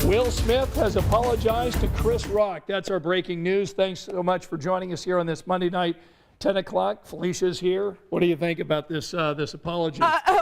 Will Smith has apologized to Chris Rock. That's our breaking news. Thanks so much for joining us here on this Monday night, 10 o'clock. Felicia's here. What do you think about this this apology?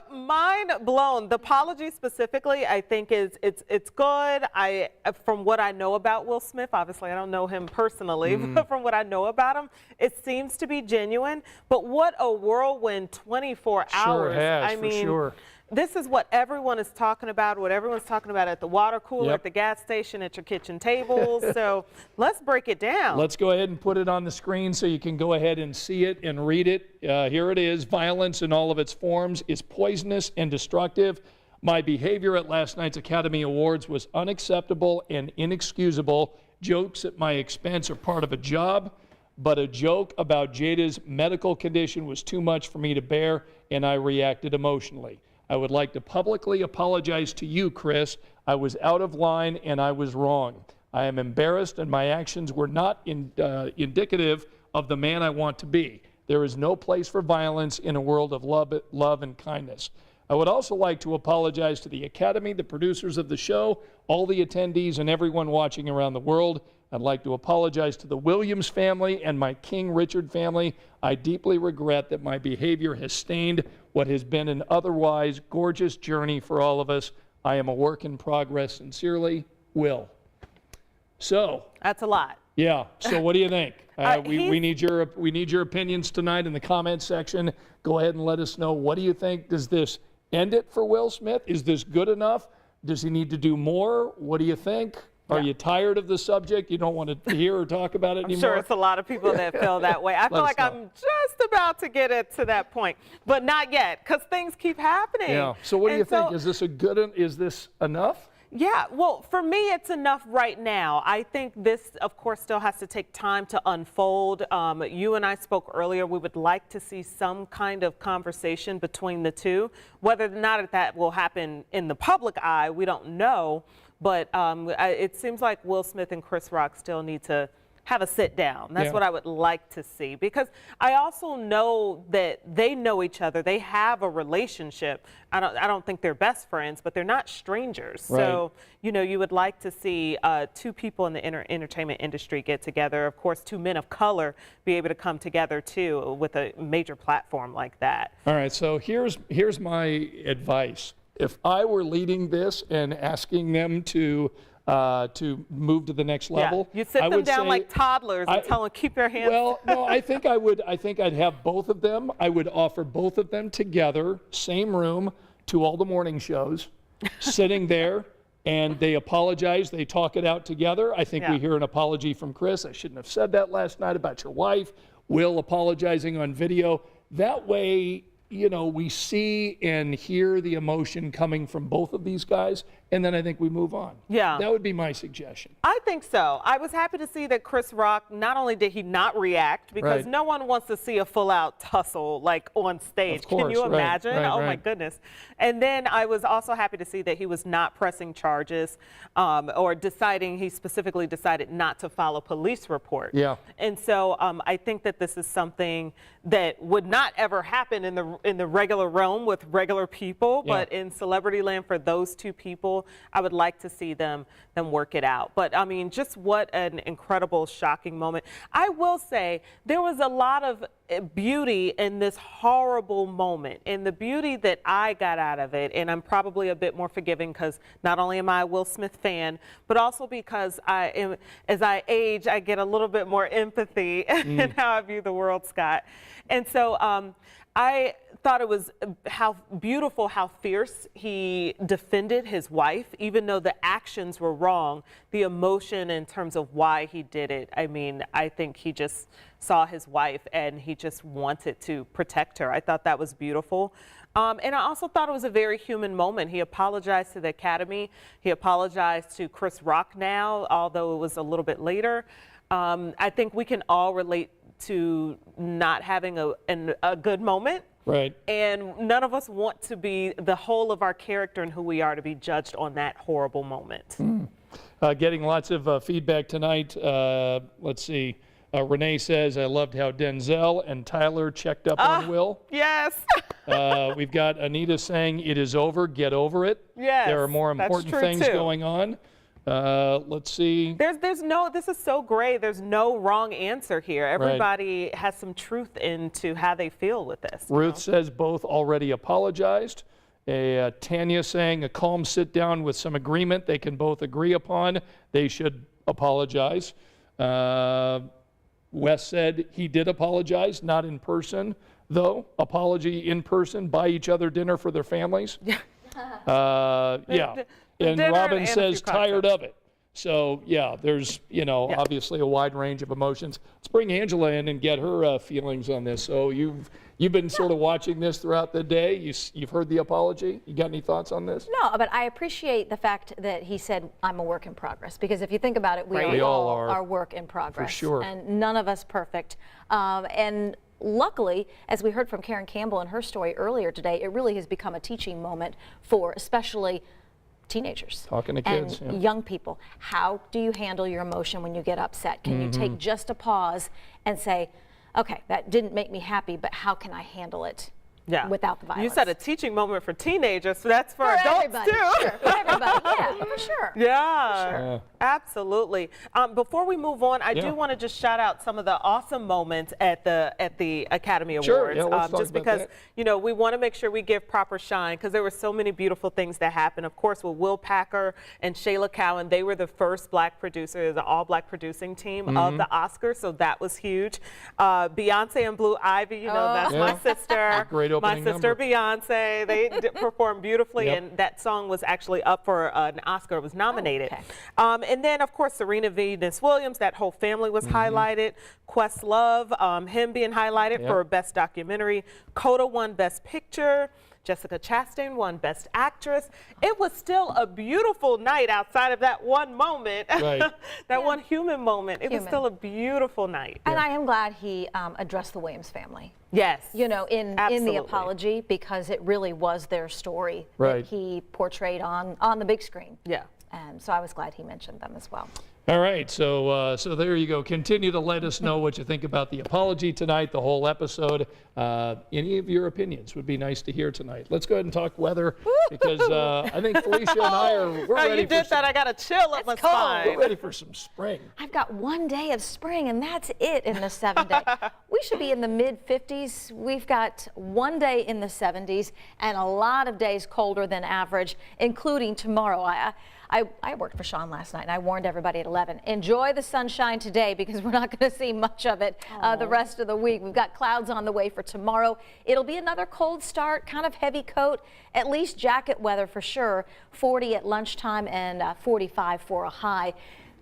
Mind blown. The apology specifically, I think it's good. From what I know about Will Smith, obviously I don't know him personally, but from what I know about him, it seems to be genuine. But what a whirlwind 24 hours. Sure has, I mean, sure. This is what everyone is talking about, what everyone's talking about at the water cooler, Yep. at the gas station, at your kitchen tables. So let's break it down. Let's go ahead and put it on the screen so you can go ahead and see it and read it. Here it is. Violence in all of its forms is poisonous and destructive. My behavior at last night's Academy Awards was unacceptable and inexcusable. Jokes at my expense are part of a job, but a joke about Jada's medical condition was too much for me to bear, and I reacted emotionally. I would like to publicly apologize to you, Chris. I was out of line and I was wrong. I am embarrassed and my actions were not indicative of the man I want to be. There is no place for violence in a world of love and kindness. I would also like to apologize to the Academy, the producers of the show, all the attendees, and everyone watching around the world. I'd like to apologize to the Williams family and my King Richard family. I deeply regret that my behavior has stained what has been an otherwise gorgeous journey for all of us. I am a work in progress. Sincerely, Will. So That's a lot. yeah. So what do you think? We need your opinions tonight in the comments section. Go ahead and let us know. What do you think? Does this end it for Will Smith? Is this good enough? Does he need to do more? What do you think? Are you tired of the subject? You don't want to hear or talk about it anymore? I'm sure it's a lot of people that feel that way. I feel like I'm just about to get it to that point, but not yet, because things keep happening. Yeah. So what do you think? Is this is this enough? Yeah, well, for me, it's enough right now. I think this, of course, still has to take time to unfold. You and I spoke earlier. We would like to see some kind of conversation between the two. Whether or not that will happen in the public eye, we don't know. But it seems like Will Smith and Chris Rock still need to have a sit down. That's what I would like to see, because I also know that they know each other. They have a relationship. I don't think they're best friends, but they're not strangers. Right. So, you know, you would like to see two people in the entertainment industry get together. Of course, two men of color be able to come together too with a major platform like that. All right, so here's my advice. If I were leading this and asking them to move to the next level, you sit them down like toddlers and tell them keep your hands. Well, no, I think I'd have both of them. I would offer both of them together, same room, to all the morning shows, sitting there, and they apologize. They talk it out together. I think we hear an apology from Chris. I shouldn't have said that last night about your wife. Will apologizing on video. That way, you know, we see and hear the emotion coming from both of these guys, and then I think we move on. Yeah. That would be my suggestion. I think so. I was happy to see that Chris Rock, not only did he not react, because no one wants to see a full-out tussle like on stage. Of course, can you imagine? right, oh my goodness. And then I was also happy to see that he was not pressing charges or he specifically decided not to file a police report. Yeah. And so I think that this is something that would not ever happen in the regular realm with regular people, but in celebrity land for those two people, I would like to see them work it out. But I mean, just what an incredible, shocking moment. I will say there was a lot of beauty in this horrible moment, and the beauty that I got out of it, and I'm probably a bit more forgiving because not only am I a Will Smith fan, but also because as I age, I get a little bit more empathy in how I view the world, Scott. And so I thought it was how beautiful, how fierce he defended his wife, even though the actions were wrong. The emotion in terms of why he did it, I mean, I think he just saw his wife and he just wanted to protect her. I thought that was beautiful. And I also thought it was a very human moment. He apologized to the Academy. He apologized to Chris Rock now, although it was a little bit later. I think we can all relate to not having a good moment. Right. And none of us want to be the whole of our character and who we are to be judged on that horrible moment. Getting lots of feedback tonight. Let's see. Renee says, I loved how Denzel and Tyler checked up on Will. Yes. We've got Anita saying, it is over, get over it. Yes, there are more important things going on. Let's see. There's no, this is so gray. There's no wrong answer here. Everybody has some truth into how they feel with this. Ruth says both already apologized. Tanya saying a calm sit down with some agreement they can both agree upon. They should apologize. Wes said he did apologize, not in person, though. Apology in person, buy each other dinner for their families. Yeah. And Robin says tired of it. So, yeah, there's, obviously a wide range of emotions. Let's bring Angela in and get her feelings on this. So you've been sort of watching this throughout the day. You've heard the apology. You got any thoughts on this? No, but I appreciate the fact that he said, I'm a work in progress. Because if you think about it, we all are work in progress. For sure. And none of us perfect. And luckily, as we heard from Karen Campbell in her story earlier today, it really has become a teaching moment for especially teenagers. Talking to kids. And young people. How do you handle your emotion when you get upset? Can you take just a pause and say, okay, that didn't make me happy, but how can I handle it without the violence? You said a teaching moment for teenagers, so that's for adults everybody, too. Sure, for everybody, yeah, for sure. Yeah, For sure. Absolutely. Before we move on, I do want to just shout out some of the awesome moments at the Academy Awards. Sure, yeah, let's talk just about because that. we want to make sure we give proper shine because there were so many beautiful things that happened. Of course, with Will Packer and Shayla Cowan, they were the first Black producers, the all-Black producing team of the Oscars, so that was huge. Beyonce and Blue Ivy, that's my sister. Great opening my sister number. Beyonce. They performed beautifully, and that song was actually up for an Oscar. It was nominated. And then, of course, Serena Venus Williams, that whole family was highlighted. Questlove, him being highlighted for Best Documentary. Coda won Best Picture. Jessica Chastain won Best Actress. It was still a beautiful night outside of that one moment, that one human moment. It was still a beautiful night. And I am glad he addressed the Williams family. Yes. In the apology, because it really was their story that he portrayed on the big screen. Yeah. And so I was glad he mentioned them as well. All right, so there you go. Continue to let us know what you think about the apology tonight, the whole episode. Any of your opinions would be nice to hear tonight. Let's go ahead and talk weather because I think Felicia and I we're ready. You did that. I got a chill up my spine. We're ready for some spring. I've got one day of spring, and that's it in the 7 day. We should be in the mid-50s. We've got one day in the 70s and a lot of days colder than average, including tomorrow. I worked for Sean last night, and I warned everybody at 11, enjoy the sunshine today because we're not going to see much of it the rest of the week. We've got clouds on the way for tomorrow. It'll be another cold start, kind of heavy coat, at least jacket weather for sure, 40 at lunchtime and 45 for a high.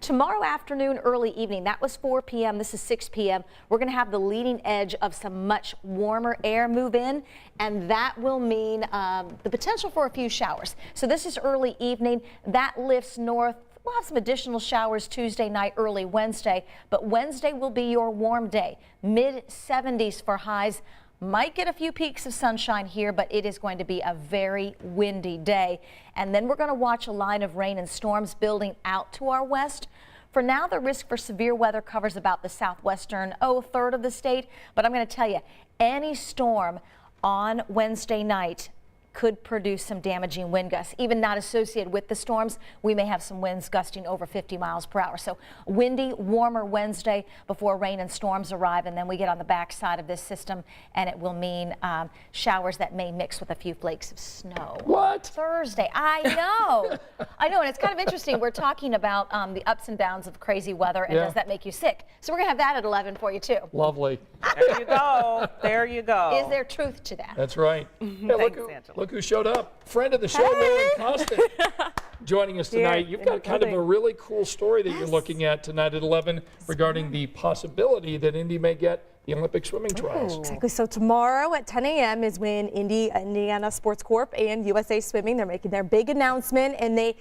Tomorrow afternoon, early evening, that was 4 p.m. This is 6 p.m. We're going to have the leading edge of some much warmer air move in, and that will mean the potential for a few showers. So this is early evening. That lifts north. We'll have some additional showers Tuesday night, early Wednesday, but Wednesday will be your warm day. Mid-70s for highs. Might get a few peaks of sunshine here, but it is going to be a very windy day. And then we're going to watch a line of rain and storms building out to our west. For now, the risk for severe weather covers about the southwestern third of the state. But I'm going to tell you, any storm on Wednesday night could produce some damaging wind gusts. Even not associated with the storms, we may have some winds gusting over 50 miles per hour. So windy, warmer Wednesday before rain and storms arrive, and then we get on the backside of this system, and it will mean showers that may mix with a few flakes of snow. What? Thursday. I know. I know, and it's kind of interesting. We're talking about the ups and downs of crazy weather, and does that make you sick? So we're going to have that at 11 for you, too. Lovely. There you go. There you go. Is there truth to that? That's right. Hey, look who showed up. Friend of the show, Lauren Costin, joining us tonight. You've got kind of a really cool story that you're looking at tonight at 11 regarding the possibility that Indy may get the Olympic swimming trials. Exactly. So tomorrow at 10 a.m. is when Indiana Sports Corp and USA Swimming, they're making their big announcement, and they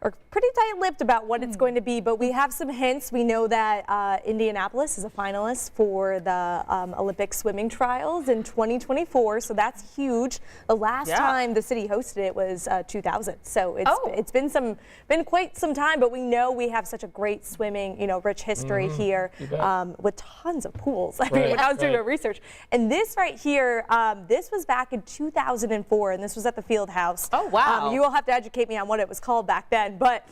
are pretty tight-lipped about what it's going to be, but we have some hints. We know that Indianapolis is a finalist for the Olympic swimming trials in 2024, so that's huge. The last time the city hosted it was 2000, so it's been quite some time, but we know we have such a great swimming, rich history here with tons of pools. I mean, when I was doing my research, and this right here, this was back in 2004, and this was at the Field House. Oh, wow. You will have to educate me on what it was called back then. again. But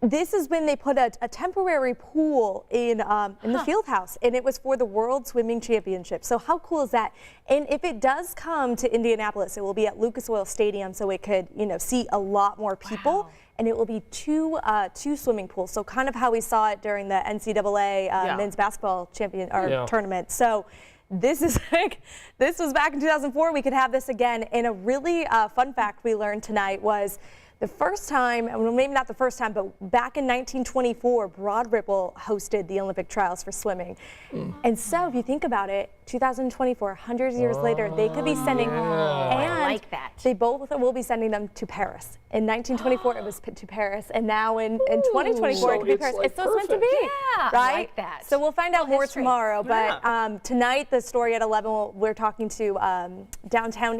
this is when they put a temporary pool in the field house, and it was for the World Swimming Championship. So how cool is that? And if it does come to Indianapolis, it will be at Lucas Oil Stadium, so it could, seat a lot more people. Wow. And it will be two swimming pools. So kind of how we saw it during the NCAA men's basketball tournament. So this is this was back in 2004. We could have this again. And a really fun fact we learned tonight was the first time, well, maybe not the first time, but back in 1924, Broad Ripple hosted the Olympic trials for swimming. And so if you think about it, 2024, 100 years later, they could be sending, and I like that. they both will be sending them to Paris. In 1924, it was to Paris, and now in 2024, So it could be it's Paris. like It's meant to be, Yeah, I right? like that. So we'll find out more history. tomorrow, but tonight, the story at 11, we're talking to Downtown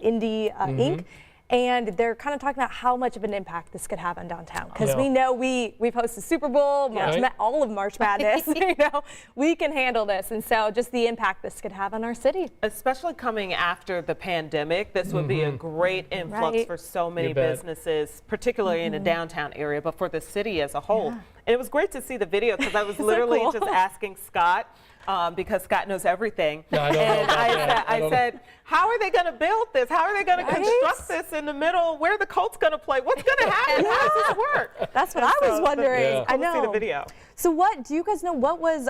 Indy Inc., and they're kind of talking about how much of an impact this could have on downtown. Because we know we've hosted Super Bowl, all of March Madness. We can handle this. And so just the impact this could have on our city. Especially coming after the pandemic, this would be a great influx for so many businesses, particularly in the downtown area, but for the city as a whole. And it was great to see the video because I was literally just asking Scott, because Scott knows everything. Yeah, I said, how are they going to build this? How are they going to construct this in the middle? Where are the Colts going to play? What's going to happen? How does this work? That's what I was wondering. Yeah. I know. See the video. So do you guys know what was,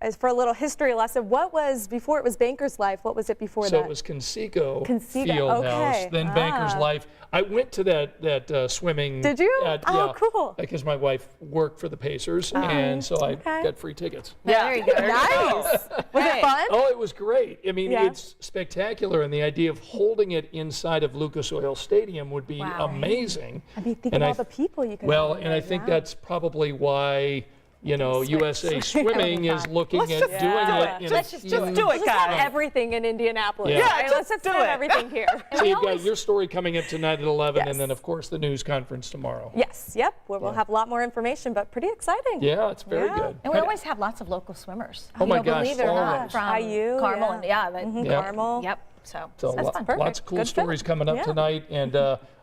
as for a little history lesson, what was before it was Banker's Life? What was it before that? So it was Conseco Conseco, Fieldhouse, okay. then Banker's Life. I went to that swimming. Did you? Yeah, cool. Because my wife worked for the Pacers, and so I got free tickets. Yeah, there you go. Nice. Was it fun? Oh, it was great. I mean, it's spectacular, and the idea of holding it inside of Lucas Oil Stadium would be amazing. I mean, think of all the people you could Well, have and I think that's probably why, USA Swimming is looking at doing it. Just do it, Let's have guys. everything in Indianapolis. Yeah. Right? Let's do have it. everything here. So you've got your story coming up tonight at 11, Yes. and then, of course, the news conference tomorrow. Yes, yep. We'll have a lot more information, but pretty exciting. Yeah, it's very good. And we always have lots of local swimmers. Oh my gosh, believe it or not, always. from IU, Carmel, and Carmel. Yep. So So that's fun. lots of cool Good stories fit. coming up Yeah. tonight. And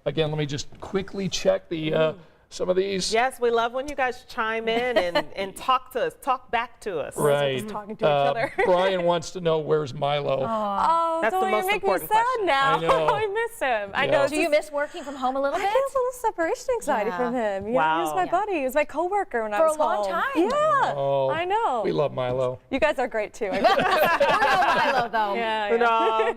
again, let me just quickly check the some of these. Yes, we love when you guys chime in and talk to us, talk back to us. Right. Just talking to each other. Brian wants to know, where's Milo? Oh, That's the don't most you make me sad important question. now. I know. I miss him. I Yeah. know. Do you miss working from home a little I bit? get a little separation anxiety from him. He was my buddy. He was my coworker when I For was a long home. time. Yeah, Oh, I know. We love Milo. You guys are great too. We're no Milo, though. Yeah.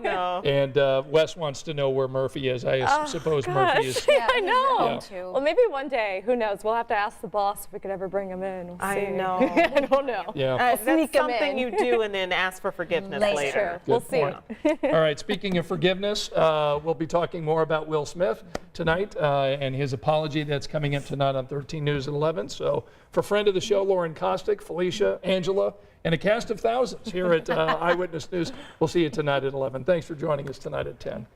No. And Wes wants to know where Murphy is. I suppose Murphy is. Yeah, I know. he's at home, Well, too. maybe one day. Who knows? We'll have to ask the boss if we could ever bring him in. We'll I see. know. I don't know. Yeah. That's sneak 'em something in. you do and then ask for forgiveness Later. later. We'll Good see. point. All right, speaking of forgiveness, we'll be talking more about Will Smith tonight and his apology that's coming up tonight on 13 News at 11. So for friend of the show, Lauren Kostick, Felicia, Angela, and a cast of thousands here at Eyewitness News, we'll see you tonight at 11. Thanks for joining us tonight at 10.